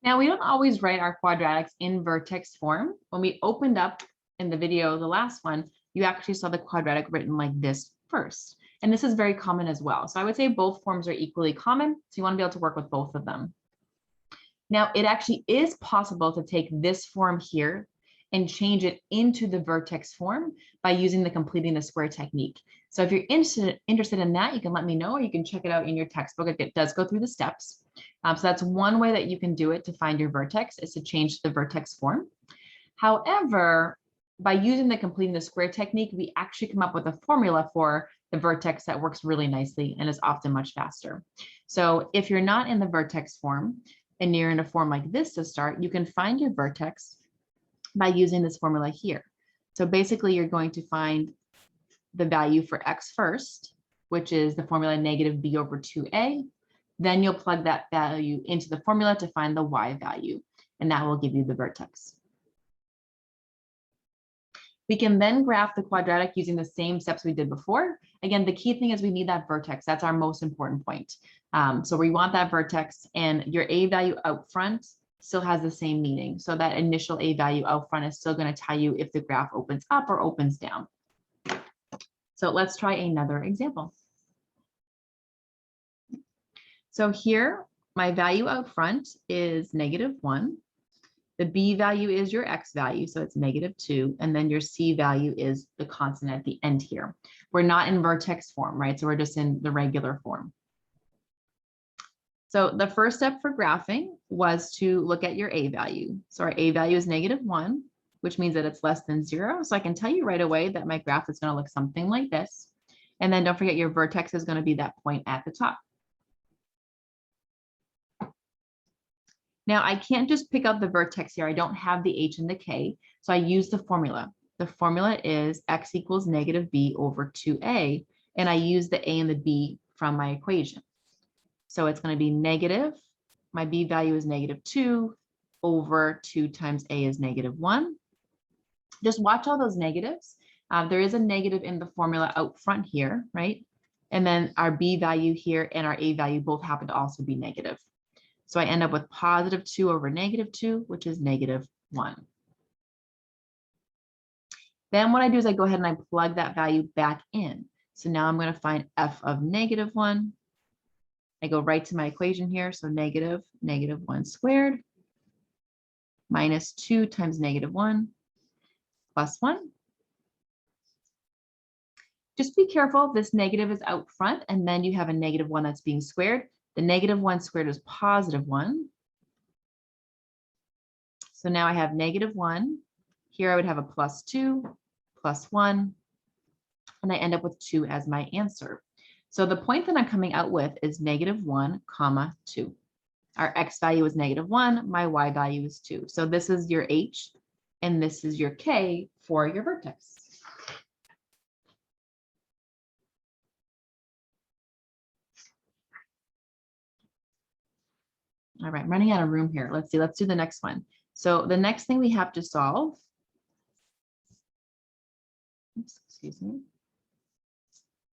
Now, we don't always write our quadratics in Vertex form. When we opened up in the video, the last one, you actually saw the quadratic written like this first. And this is very common as well. So I would say both forms are equally common. So you want to be able to work with both of them. Now, it actually is possible to take this form here and change it into the Vertex form by using the completing the square technique. So if you're interested in that, you can let me know, or you can check it out in your textbook. It does go through the steps. So that's one way that you can do it to find your vertex, is to change the vertex form. However, by using the completing the square technique, we actually come up with a formula for the vertex that works really nicely and is often much faster. So if you're not in the vertex form and you're in a form like this to start, you can find your vertex by using this formula here. So basically, you're going to find the value for x first, which is the formula negative b over 2a. Then you'll plug that value into the formula to find the y value, and that will give you the vertex. We can then graph the quadratic using the same steps we did before. Again, the key thing is we need that vertex. That's our most important point. So we want that vertex, and your a value out front still has the same meaning. So that initial a value out front is still going to tell you if the graph opens up or opens down. So let's try another example. So here, my value out front is -1. The b value is your x value, so it's -2. And then your c value is the constant at the end here. We're not in vertex form, right? So we're just in the regular form. So the first step for graphing was to look at your a value. So our a value is -1, which means that it's less than 0. So I can tell you right away that my graph is going to look something like this. And then don't forget, your vertex is going to be that point at the top. Now, I can't just pick out the vertex here. I don't have the h and the k, so I use the formula. The formula is x equals -b over 2a, and I use the a and the b from my equation. So it's going to be negative, my b value is -2 over 2 times a is -1. Just watch all those negatives. There is a negative in the formula out front here, right? And then our b value here and our a value both happen to also be negative. So I end up with +2 over -2, which is -1. Then what I do is I go ahead and I plug that value back in. So now I'm going to find f of -1. I go right to my equation here. So -1 squared minus 2 times -1 plus 1. Just be careful, this negative is out front, and then you have a -1 that's being squared. The -1 squared is +1. So now I have -1. Here I would have a +2, +1, and I end up with 2 as my answer. So the point that I'm coming out with is -1, 2. Our x value is -1, my y value is 2. So this is your h, and this is your k for your vertex. All right, I'm running out of room here. Let's see, let's do the next one. So the next thing we have to solve, excuse me,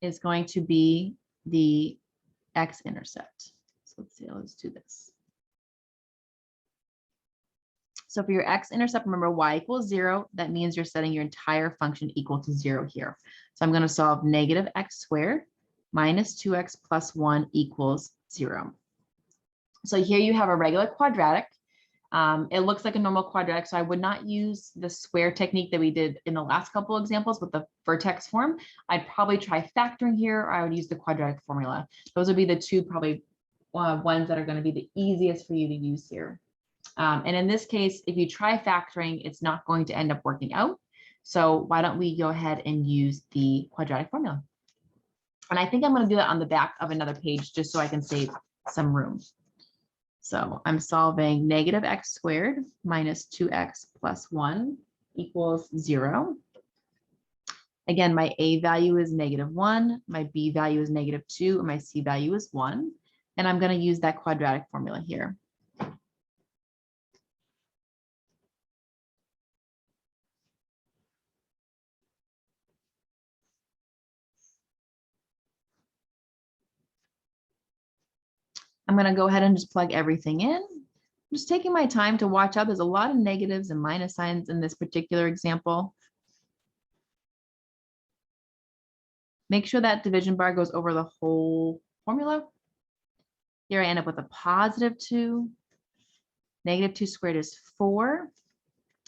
is going to be the X-intercept. So let's see, let's do this. So for your X-intercept, remember y equals 0. That means you're setting your entire function equal to 0 here. So I'm going to solve -x squared minus 2x plus 1 equals 0. So here you have a regular quadratic. It looks like a normal quadratic, so I would not use the square technique that we did in the last couple of examples with the vertex form. I'd probably try factoring here, or I would use the quadratic formula. Those would be the two probably ones that are going to be the easiest for you to use here. And in this case, if you try factoring, it's not going to end up working out. So why don't we go ahead and use the quadratic formula? And I think I'm going to do that on the back of another page just so I can save some room. So I'm solving -x squared minus 2x plus 1 equals 0. Again, my a value is -1, my b value is -2, and my c value is 1. And I'm going to use that quadratic formula here. I'm going to go ahead and just plug everything in. just taking my time to watch out. There's a lot of negatives and minus signs in this particular example. Make sure that division bar goes over the whole formula. Here I end up with a positive 2. Negative 2 squared is 4.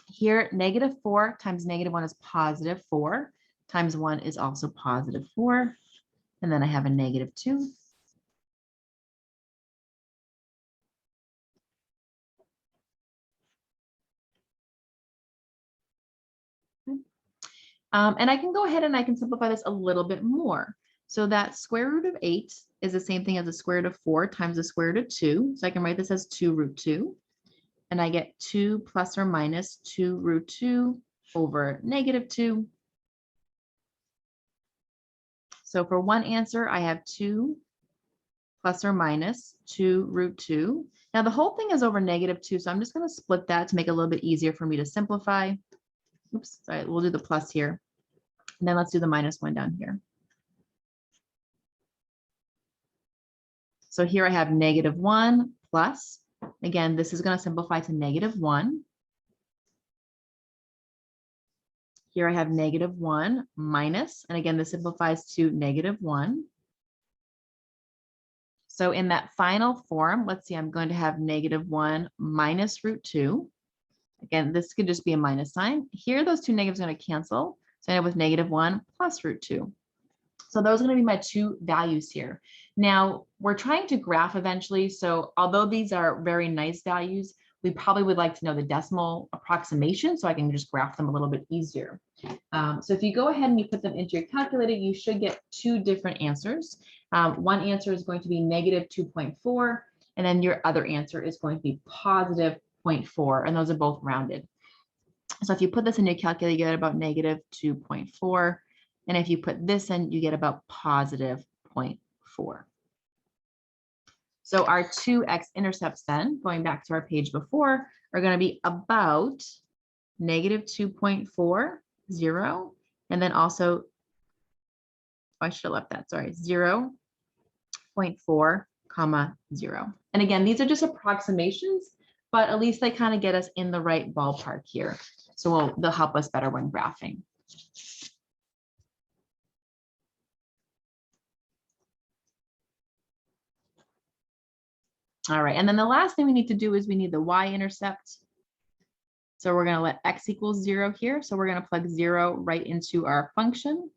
Here, negative 4 times negative 1 is positive 4. Times 1 is also positive 4. And then I have a negative 2. And I can go ahead and I can simplify this a little bit more. So that square root of 8 is the same thing as the square root of 4 times the square root of 2. So I can write this as 2 root 2. And I get 2 plus or minus 2 root 2 over negative 2. So for one answer, I have 2 plus or minus 2 root 2. Now the whole thing is over negative 2, so I'm just going to split that to make it a little bit easier for me to simplify. Oops, sorry, we'll do the plus here. And then let's do the minus 1 down here. So here I have negative 1 plus, again, this is going to simplify to negative 1. Here I have negative 1 minus, and again, this simplifies to negative 1. So in that final form, let's see, I'm going to have negative 1 minus root 2. Again, this could just be a minus sign. Here, those two negatives are going to cancel. So I end up with negative 1 plus root 2. So those are going to be my two values here. Now, we're trying to graph eventually. So although these are very nice values, we probably would like to know the decimal approximation so I can just graph them a little bit easier. So if you go ahead and you put them into your calculator, you should get two different answers. One answer is going to be negative 2.4, and then your other answer is going to be positive 0.4, and those are both rounded. So if you put this in your calculator, you get about negative 2.4. And if you put this in, you get about positive 0.4. So our two X-intercepts then, going back to our page before, are going to be about negative 2.40, and then also, I should have left that, sorry, 0.4, 0. And again, these are just approximations, but at least they kind of get us in the right ballpark here. So they'll help us better when graphing. All right, and then the last thing we need to do is we need the Y-intercept. So we're going to let x equals 0 here. So we're going to plug 0 right into our function.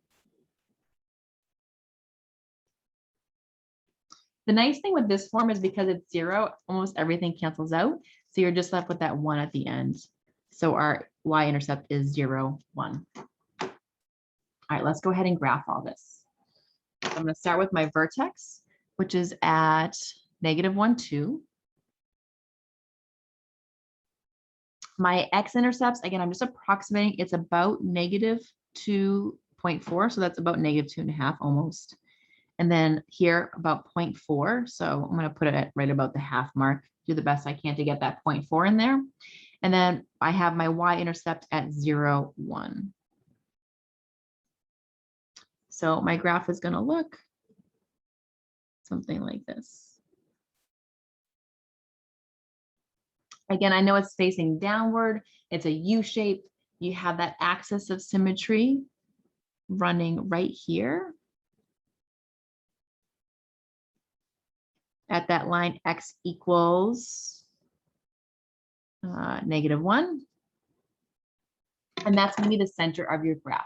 The nice thing with this form is because it's 0, almost everything cancels out. So you're just left with that 1 at the end. So our Y-intercept is 0, 1. All right, let's go ahead and graph all this. So I'm going to start with my vertex, which is at negative 1, 2. My X-intercepts, again, I'm just approximating, it's about negative 2.4. So that's about negative 2.5 almost. And then here about 0.4. So I'm going to put it at right about the half mark, do the best I can to get that 0.4 in there. And then I have my Y-intercept at 0, 1. So my graph is going to look something like this. Again, I know it's facing downward. It's a U shape. You have that axis of symmetry running right here at that line x equals negative 1. And that's going to be the center of your graph.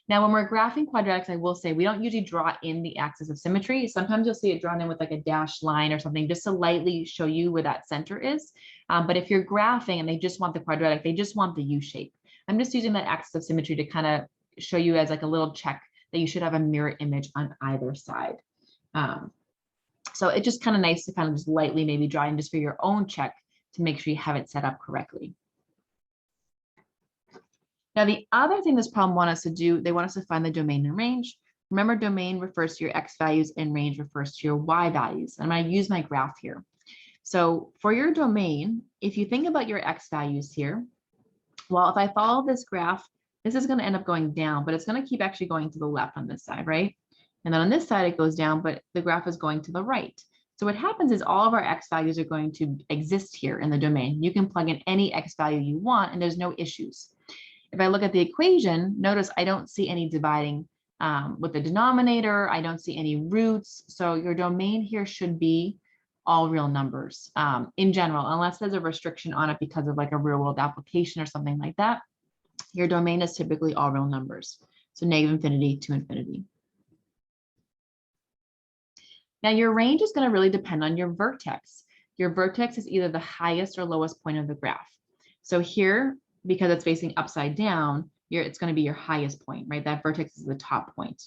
Now, when we're graphing quadratics, I will say we don't usually draw in the axis of symmetry. Sometimes you'll see it drawn in with like a dashed line or something just to lightly show you where that center is. But if you're graphing and they just want the quadratic, they just want the U shape. I'm just using that axis of symmetry to kind of show you as like a little check that you should have a mirror image on either side. So it's just kind of nice to kind of just lightly maybe draw in just for your own check to make sure you have it set up correctly. Now, the other thing this problem wants us to do, they want us to find the domain and range. Remember, domain refers to your X values and range refers to your Y values. I'm going to use my graph here. So for your domain, if you think about your X values here, well, if I follow this graph, this is going to end up going down, but it's going to keep actually going to the left on this side, right? And then on this side, it goes down, but the graph is going to the right. So what happens is all of our X values are going to exist here in the domain. You can plug in any X value you want and there's no issues. If I look at the equation, notice I don't see any dividing with the denominator. I don't see any roots. So your domain here should be all real numbers in general, unless there's a restriction on it because of like a real world application or something like that. Your domain is typically all real numbers. So negative infinity to infinity. Now your range is going to really depend on your vertex. Your vertex is either the highest or lowest point of the graph. So here, because it's facing upside down, it's going to be your highest point, right? That vertex is the top point.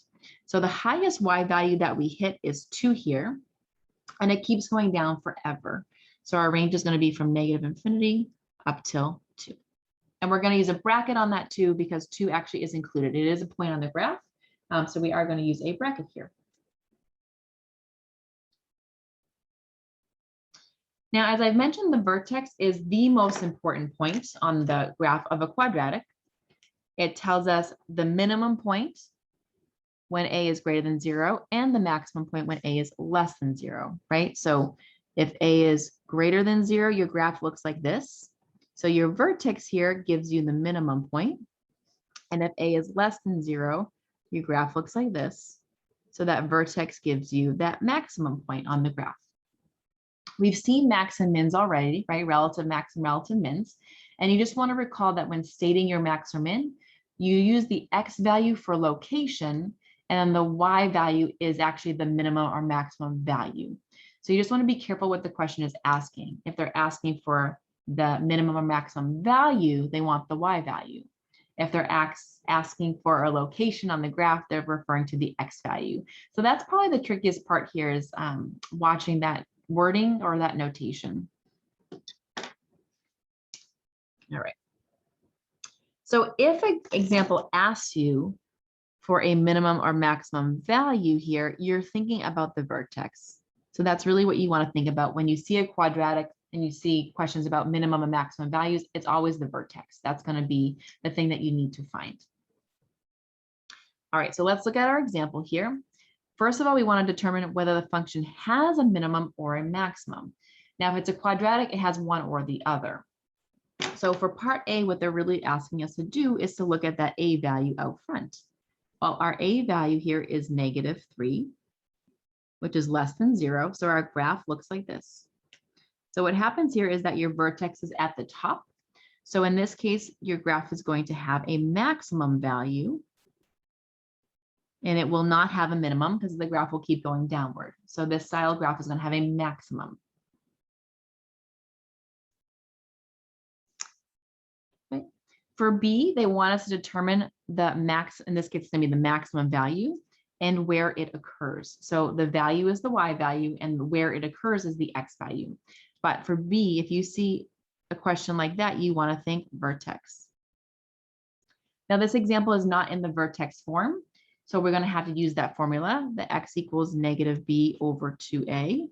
So the highest Y value that we hit is 2 here, and it keeps going down forever. So our range is going to be from negative infinity up till 2. And we're going to use a bracket on that 2 because 2 actually is included. It is a point on the graph. So we are going to use a bracket here. Now, as I've mentioned, the vertex is the most important point on the graph of a quadratic. It tells us the minimum point when A is greater than 0 and the maximum point when A is less than 0, right? So if A is greater than 0, your graph looks like this. So your vertex here gives you the minimum point. And if A is less than 0, your graph looks like this. So that vertex gives you that maximum point on the graph. We've seen max and mins already, right? Relative max and relative mins. And you just want to recall that when stating your max or min, you use the X value for location, and the Y value is actually the minimum or maximum value. So you just want to be careful what the question is asking. If they're asking for the minimum or maximum value, they want the Y value. If they're asking for a location on the graph, they're referring to the X value. So that's probably the trickiest part here is watching that wording or that notation. All right. So if an example asks you for a minimum or maximum value here, you're thinking about the vertex. So that's really what you want to think about when you see a quadratic and you see questions about minimum and maximum values. It's always the vertex. That's going to be the thing that you need to find. All right, so let's look at our example here. First of all, we want to determine whether the function has a minimum or a maximum. Now, if it's a quadratic, it has one or the other. So for part A, what they're really asking us to do is to look at that A value out front. Well, our A value here is -3, which is less than 0. So our graph looks like this. So what happens here is that your vertex is at the top. So in this case, your graph is going to have a maximum value, and it will not have a minimum because the graph will keep going downward. So this style graph is going to have a maximum. Okay. For B, they want us to determine the max, in this case, it's going to be the maximum value and where it occurs. So the value is the Y value and where it occurs is the X value. But for B, if you see a question like that, you want to think vertex. Now this example is not in the vertex form. So we're going to have to use that formula, the X equals -b over 2a.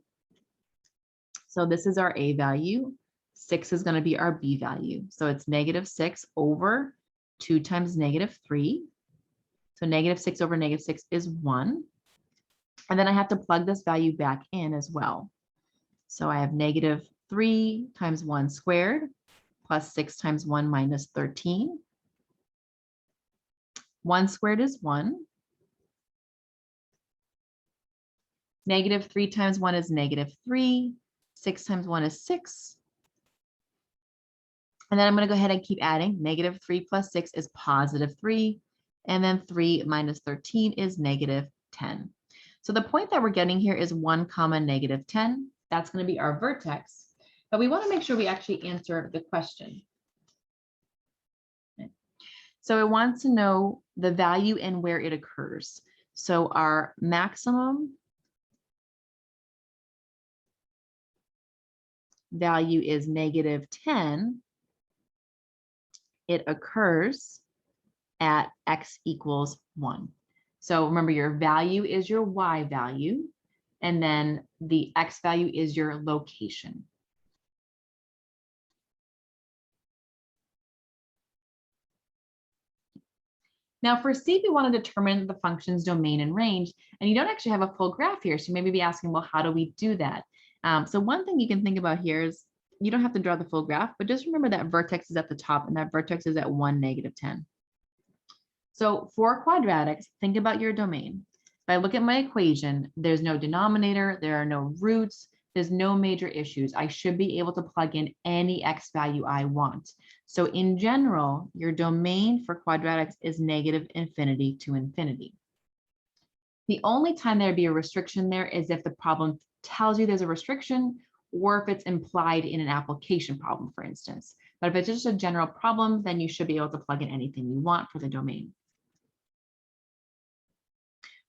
So this is our A value. 6 is going to be our B value. So it's -6 over 2 times -3. So -6 over -6 is 1. And then I have to plug this value back in as well. So I have -3 times 1 squared plus 6 times 1 minus 13. 1 squared is 1. -3 times 1 is -3. 6 times 1 is 6. And then I'm going to go ahead and keep adding. -3 plus 6 is +3. And then 3 minus 13 is -10. So the point that we're getting here is 1, -10. That's going to be our vertex. But we want to make sure we actually answer the question. Okay. So it wants to know the value and where it occurs. So our maximum value is -10. It occurs at X equals 1. So remember, your value is your Y value, and then the X value is your location. Now for C, we want to determine the function's domain and range, and you don't actually have a full graph here. So you may be asking, well, how do we do that? So one thing you can think about here is you don't have to draw the full graph, but just remember that vertex is at the top and that vertex is at 1, -10. So for quadratics, think about your domain. If I look at my equation, there's no denominator, there are no roots, there's no major issues. I should be able to plug in any x value I want. So in general, your domain for quadratics is -infinity to infinity. The only time there'd be a restriction there is if the problem tells you there's a restriction or if it's implied in an application problem, for instance. But if it's just a general problem, then you should be able to plug in anything you want for the domain.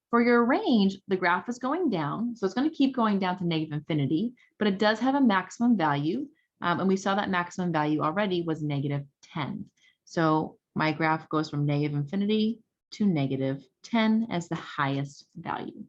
For your range, the graph is going down, so it's going to keep going down to -infinity, but it does have a maximum value, and we saw that maximum value already was -10. So my graph goes from -infinity to -10 as the highest value.